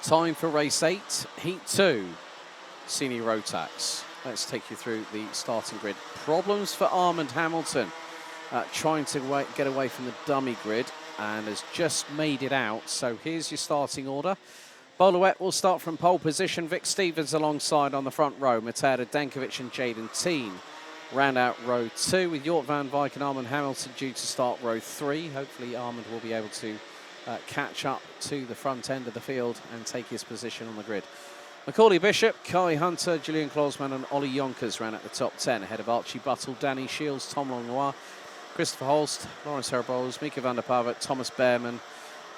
Time for race 8, heat 2, Senior Road Tax. Let's take you through the starting grid. Problems for Armand Hamilton, trying to get away from the dummy grid, and has just made it out. So here's your starting order. Boluet will start from pole position. Vic Stevens alongside on the front row. Mateo Dankovic and Jaden Teen round out row 2, with Jort van Wijk and Armand Hamilton due to start row 3. Hopefully Armand will be able to catch up to the front end of the field and take his position on the grid. Macaulay Bishop, Kai Hunter, Julian Klausman and Ollie Yonkers ran at the top 10, ahead of Archie Buttle, Danny Shields, Tom Langlois, Christopher Holst, Lawrence Herbols, Mika van der Pavet, Thomas Behrman,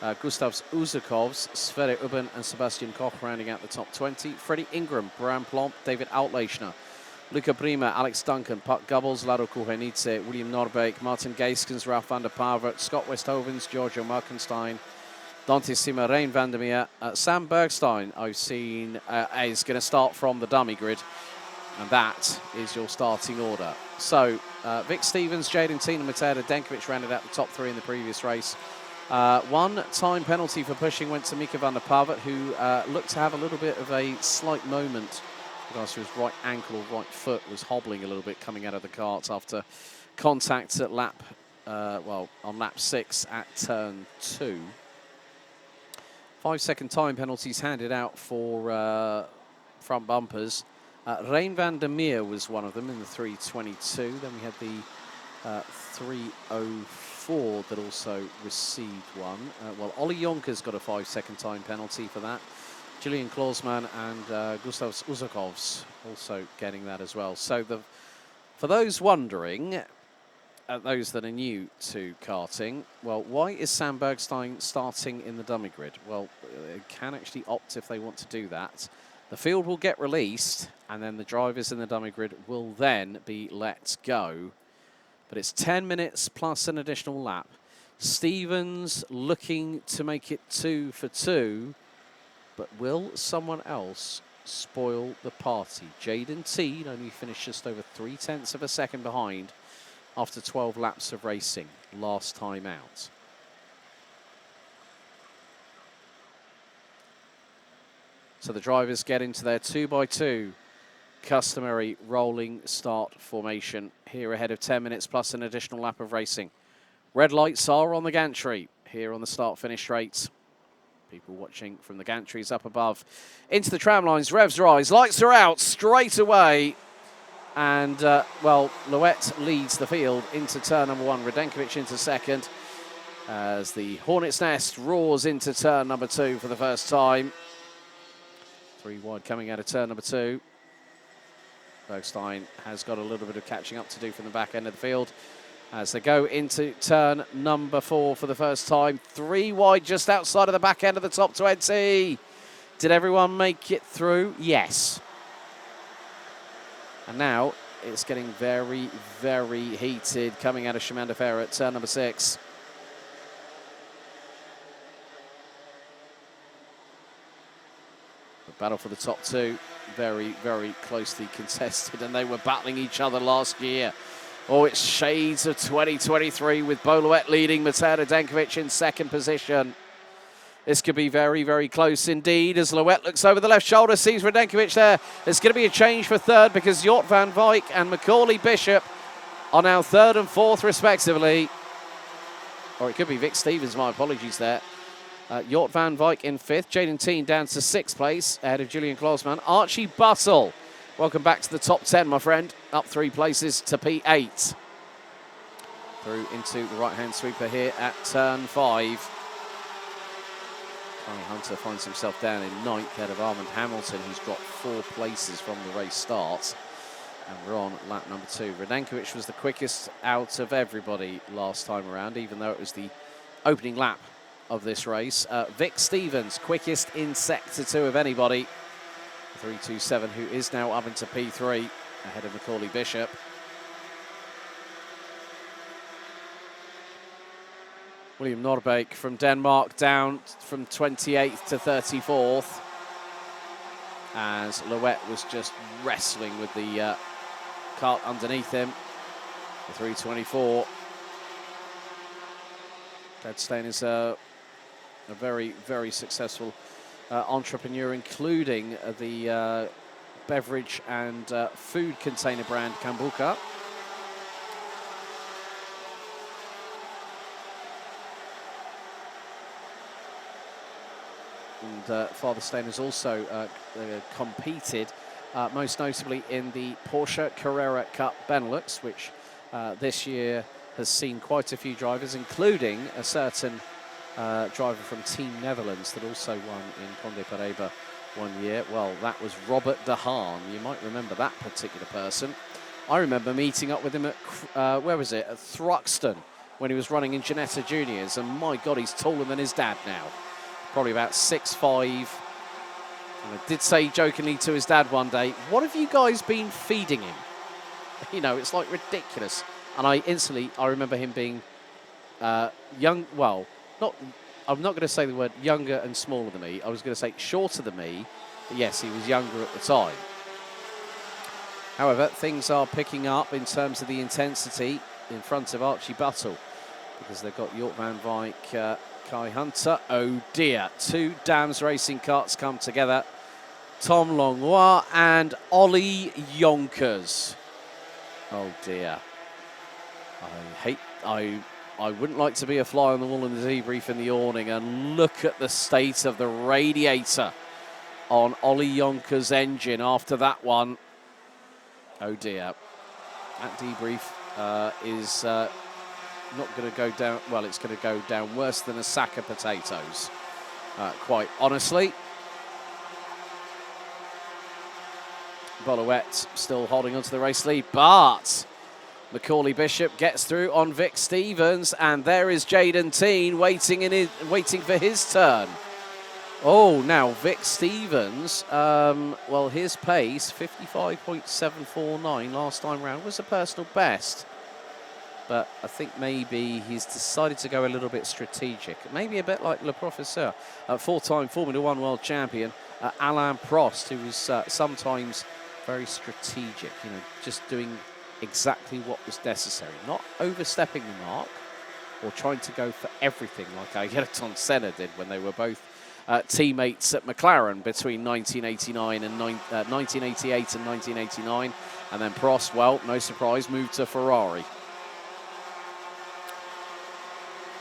Gustavs Uzakovs, Sverre Ubben and Sebastian Koch rounding out the top 20. Freddie Ingram, Bram Plomp, David Outleichner, Luca Prima, Alex Duncan, Pat Gubbles, Lado Kuhenice, William Norbeek, Martin Geiskens, Ralph van der Pavert, Scott Westhovens, Giorgio Markenstein, Dante Sima, Rein van der Meer. Sam Bergstein, I've seen, is going to start from the dummy grid. And that is your starting order. So, Vic Stevens, Jaden Teen and Mateo Denkovic rounded out the top 3 in the previous race. One time penalty for pushing went to Mika van der Pavet, who looked to have a little bit of a slight moment. Regards to his right ankle or right foot was hobbling a little bit coming out of the karts after contact at on lap 6 at turn 2. 5-second time penalties handed out for front bumpers. Rein van der Meer was one of them in the 3:22. Then we had the 3:04 that also received one. Ollie Yonkers got a 5-second time penalty for that. Julian Klausman and Gustavs Uzakovs also getting that as well. So for those wondering, those that are new to karting, well, why is Sam Bergstein starting in the dummy grid? Well, they can actually opt if they want to do that. The field will get released, and then the drivers in the dummy grid will then be let go. But it's 10 minutes plus an additional lap. Stevens looking to make it 2 for 2, but will someone else spoil the party? Jaden Teen only finished just over 0.3 of a second behind after 12 laps of racing last time out. So the drivers get into their 2x2 customary rolling start formation here ahead of 10 minutes plus an additional lap of racing. Red lights are on the gantry here on the start-finish straight. People watching from the gantries up above. Into the tram lines, revs rise, lights are out straight away. And, Louette leads the field into turn number 1. Radenkovic into second as the Hornet's Nest roars into turn number 2 for the first time. 3 wide coming out of turn number 2. Bergstein has got a little bit of catching up to do from the back end of the field as they go into turn number 4 for the first time. 3 wide just outside of the back end of the top 20. Did everyone make it through? Yes. And now it's getting very, very heated coming out of Chemin de Fer at turn number 6. The battle for the top 2, very, very closely contested, and they were battling each other last year. Oh, it's shades of 2023 with Boluet leading, Mateo Dankovic in second position. This could be very, very close indeed as Louette looks over the left shoulder, sees Radenkovic there. There's going to be a change for third because Jort van Wijk and Macaulay Bishop are now 3rd and 4th respectively. Or it could be Vic Stevens, my apologies there. Jort van Wijk in 5th, Jaden Teen down to 6th place ahead of Julian Klausman. Archie Buttle, welcome back to the top 10, my friend. Up 3 places to P8. Through into the right-hand sweeper here at turn 5. Kai Hunter finds himself down in 9th ahead of Armand Hamilton, who's dropped 4 places from the race start. And we're on lap number 2. Radenkovic was the quickest out of everybody last time around, even though it was the opening lap of this race. Vic Stevens, quickest in sector 2 of anybody. 3:27, who is now up into P3 ahead of Macaulay Bishop. William Norbeek from Denmark down from 28th to 34th as Louette was just wrestling with the cart underneath him. The 3:24. Deadstein is a very, very successful entrepreneur, including the beverage and food container brand Kambuka. And Father Stein has also competed, most notably in the Porsche Carrera Cup Benelux, which this year has seen quite a few drivers, including a certain driver from Team Netherlands that also won in Conde Pareba one year. Well, that was Robert De Haan. You might remember that particular person. I remember meeting up with him at, where was it, at Thruxton, when he was running in Ginetta Juniors, and my God, he's taller than his dad now. Probably about 6'5". And I did say jokingly to his dad one day, what have you guys been feeding him? You know, it's like ridiculous. And I remember him being young, well, I'm not going to say the word younger and smaller than me. I was going to say shorter than me. But yes, he was younger at the time. However, things are picking up in terms of the intensity in front of Archie Buttle, because they've got York Van Wyk, Kai Hunter. Oh dear, two Dams Racing carts come together. Tom Longois and Ollie Yonkers. Oh dear. I wouldn't like to be a fly on the wall in the debrief in the awning, and look at the state of the radiator on Ollie Yonkers' engine after that one. Oh dear. That debrief is not going to go down, well, it's going to go down worse than a sack of potatoes, quite honestly. Bolowette still holding onto the race lead, but Macaulay Bishop gets through on Vic Stevens, and there is Jaden Teen waiting for his turn. Oh, now Vic Stevens, well, his pace, 55.749 last time round, was a personal best. But I think maybe he's decided to go a little bit strategic. Maybe a bit like Le Professeur, four-time Formula One world champion, Alain Prost, who was sometimes very strategic, you know, just doing exactly what was necessary, not overstepping the mark or trying to go for everything like Ayrton Senna did when they were both teammates at McLaren between 1988 and 1989. And then Prost, well, no surprise, moved to Ferrari.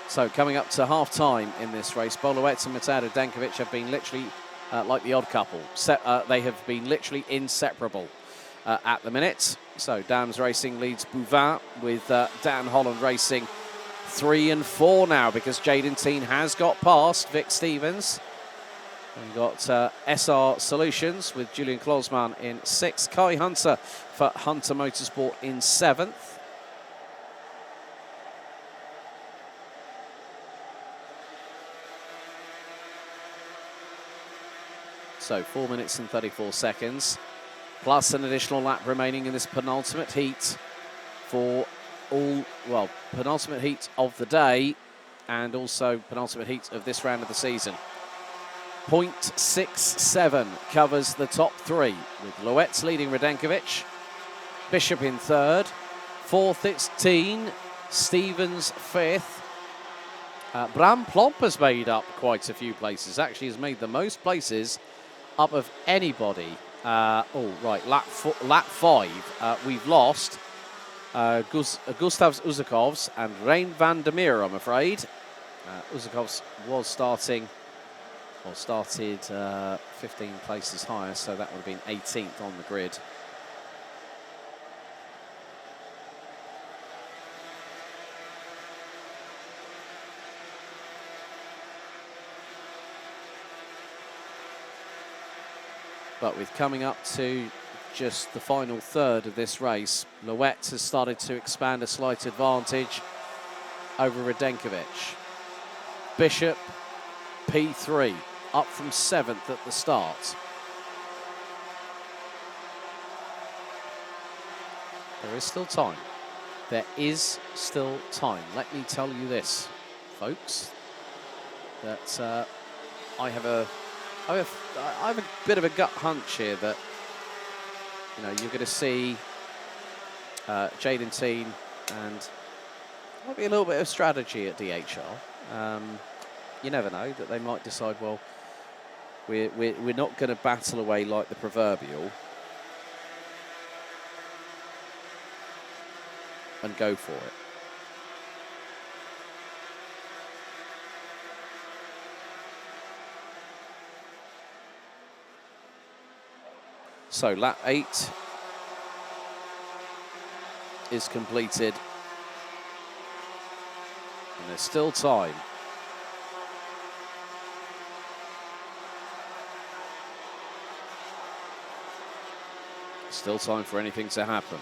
So coming up to half-time in this race, Bolowetz and Matado Dankovic have been literally like the odd couple. They have been literally inseparable at the minute. So Dams Racing leads Bouvin, with Dan Holland Racing 3 and 4 now, because Jaden Teen has got past Vic Stevens. We've got SR Solutions with Julian Klosman in 6th. Kai Hunter for Hunter Motorsport in 7th. So 4 minutes and 34 seconds, plus an additional lap remaining in this penultimate heat for penultimate heat of the day, and also penultimate heat of this round of the season. 0.67 covers the top three, with Loetz leading Radenkovic, Bishop in 3rd, 4th it's Teen, Stevens 5th. Bram Plomp has made up quite a few places, actually has made the most places up of anybody. Lap 5, we've lost Gustavs Uzakovs and Rein van der Meer, I'm afraid. Uzakovs was started 15 places higher, so that would have been 18th on the grid. But with coming up to just the final third of this race, Loetz has started to expand a slight advantage over Radenkovic. Bishop, P3, up from 7th at the start. There is still time. There is still time. Let me tell you this, folks, that I have a bit of a gut hunch here that, you know, you're going to see Jaden Teen, and might be a little bit of strategy at DHR. You never know, that they might decide, well, We're not going to battle away like the proverbial and go for it. So lap 8 is completed, and there's still time. Still time for anything to happen.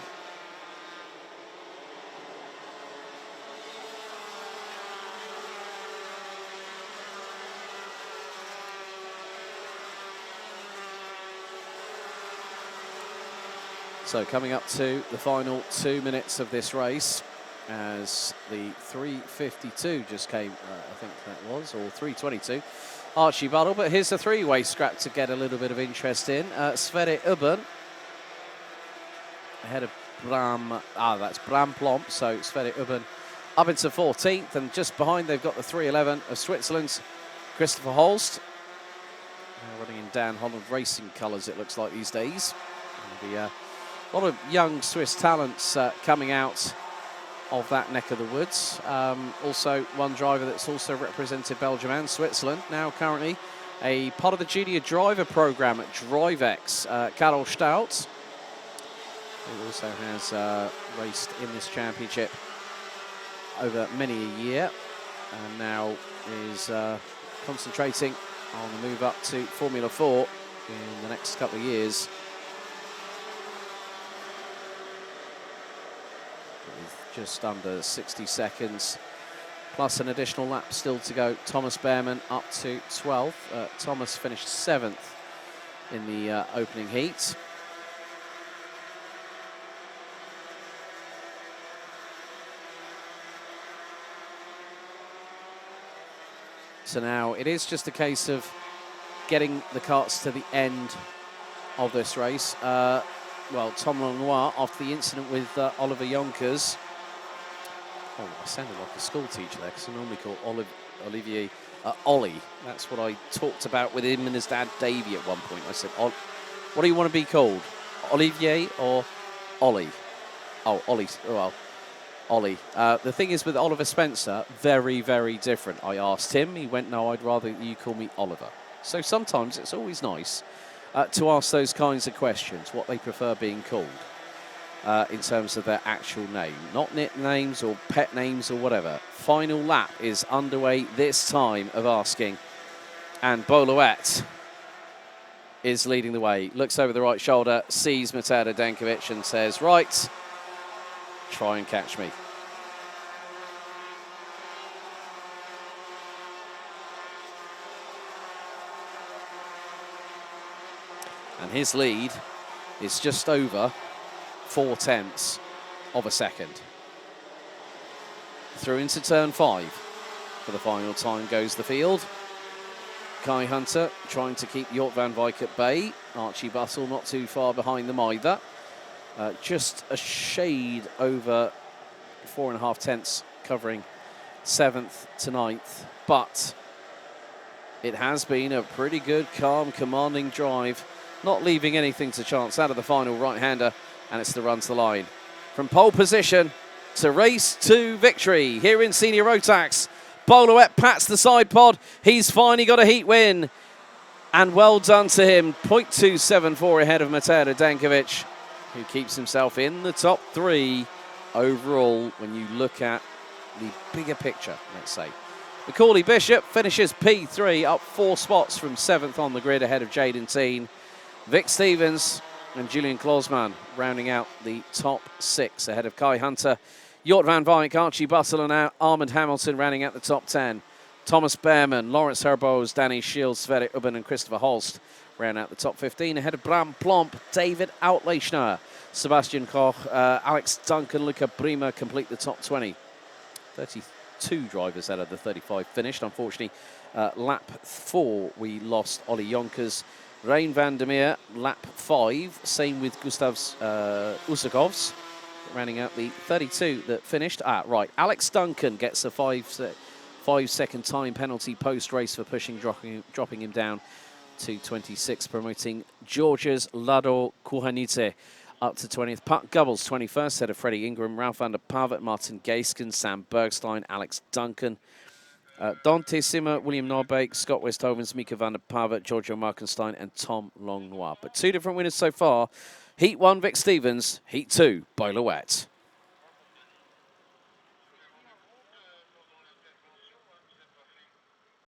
So coming up to the final 2 minutes of this race, as the 3:52 just came, I think that was, or 3:22. Archie Buttle, but here's the three-way scrap to get a little bit of interest in. Sverre Ubben ahead of Bram, that's Bram Plomp, so Sverre Ubben up into 14th, and just behind they've got the 3:11 of Switzerland's Christopher Holst. Running in Dan Holland Racing colours, it looks like these days. A lot of young Swiss talents coming out of that neck of the woods. Also one driver that's also represented Belgium and Switzerland, now currently a part of the junior driver program at DriveX, Karel Stout, who also has raced in this championship over many a year, and now is concentrating on the move up to Formula 4 in the next couple of years. With just under 60 seconds, plus an additional lap still to go. Thomas Behrman up to 12th. Thomas finished 7th in the opening heat. So now it is just a case of getting the karts to the end of this race. Well, Tom Lenoir, after the incident with Oliver Yonkers. Oh, I sounded like a school teacher there, because I normally call Olivier Ollie. That's what I talked about with him and his dad Davey at one point. I said, what do you want to be called? Olivier or Ollie? Oh, Ollie. Well, Ollie. The thing is with Oliver Spencer, very, very different. I asked him, he went, no, I'd rather you call me Oliver. So sometimes it's always nice to ask those kinds of questions, what they prefer being called in terms of their actual name, not nicknames or pet names or whatever. Final lap is underway this time of asking, and Boluet is leading the way. Looks over the right shoulder, sees Mateusz Dankovic and says, right, try and catch me. And his lead is just over 0.4 of a second. Through into turn 5. For the final time goes the field. Kai Hunter trying to keep Jort van Wyk at bay. Archie Buttle not too far behind them either. Just a shade over 4.5 covering 7th to 9th. But it has been a pretty good, calm, commanding drive, not leaving anything to chance out of the final right-hander, and it's the run to the line. From pole position to race to victory here in Senior Rotax. Boluet pats the side pod. He's finally got a heat win, and well done to him. 0.274 ahead of Mateusz Dankovic, who keeps himself in the top 3 overall when you look at the bigger picture, let's say. Macaulay Bishop finishes P3, up 4 spots from 7th on the grid ahead of Jaden Teen. Vic Stevens and Julian Klosman rounding out the top 6 ahead of Kai Hunter, Jort van Wyk, Archie Buttle and Armand Hamilton rounding out the top 10. Thomas Behrman, Lawrence Herboz, Danny Shields, Sverre Ubben and Christopher Holst round out the top 15 ahead of Bram Plomp, David Outleichner, Sebastian Koch, Alex Duncan, Luca Prima complete the top 20. 32 drivers out of the 35 finished. Unfortunately, lap 4 we lost Ollie Yonkers. Rein van der Meer, lap 5. Same with Gustav Usakovs, rounding out the 32 that finished. Right. Alex Duncan gets a 5-second time penalty post-race for dropping him down 2:26, promoting Georgia's Lado Kuhanidze up to 20th. Puck Gubbles, 21st, set of Freddie Ingram, Ralph van der Pavet, Martin Gaisken, Sam Bergstein, Alex Duncan, Dante Simmer, William Norbeek, Scott Westhovens, Mika van der Pavet, Giorgio Markenstein, and Tom Longnoir. But 2 different winners so far. Heat 1, Vic Stevens. Heat 2, Boilerette.